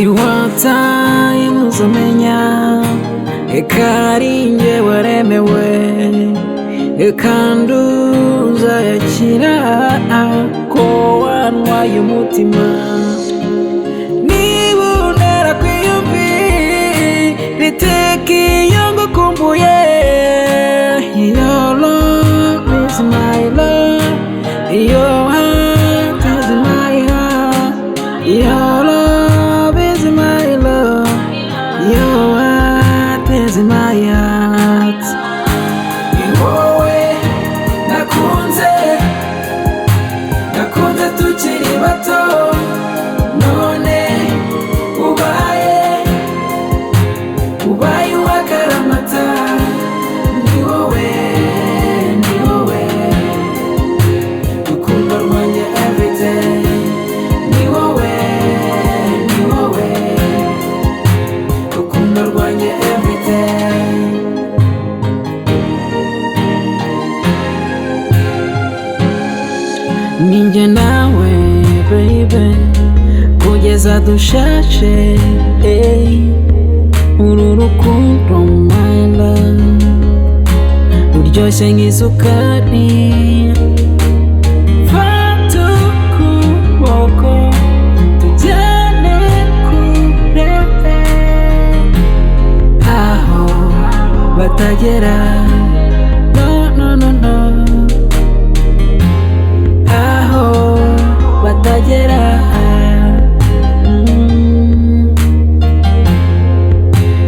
What time uzamenya ekaringe waremewe ekanduza yakira ko wanywaye umutima nibunera kwiyumvi riteka iyo ngukumbuye. Your love is my love, your heart is my heart. Your love is my love, your heart is my heart. Wowe nakunze tukiri bato, none ubaye uwakaramata. Ni wowe rukundo rwanjye everyday. Ni wowe rukundo rwanjye everyday. Ninjye nawe baby kugeza dushaje, uru rukundo my love ruryoshye nk'isukari. Fata ukuboko tujyane kure aho batagera, aho batagera.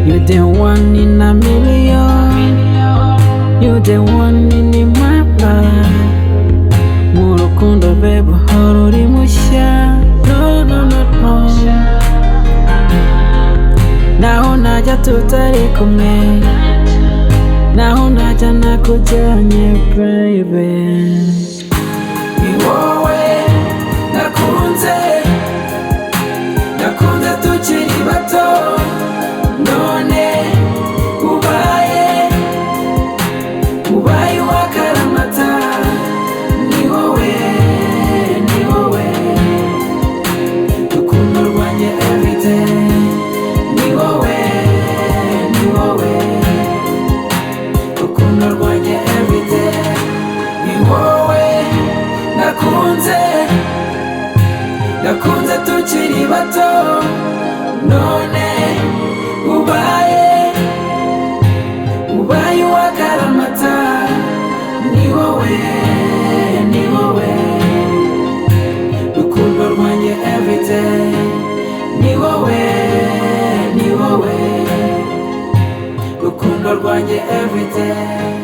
You're the one in a million, you're the one in my life. Mu rukundo baby uhora uri mushya, naho najya tutari kumwe, naho najya nakujyanye baby. Ni wowe nakunze tukiri bato, none ubaye uwakaramata. Ni wowe rukundo rwanjye everyday. Ni wowe rukundo rwanjye everyday. Ni wowe nakunze tukiri bato, none ubaye uwakaramata. Ni wowe rukundo rwanjye everyday. Ni wowe rukundo rwanjye everyday.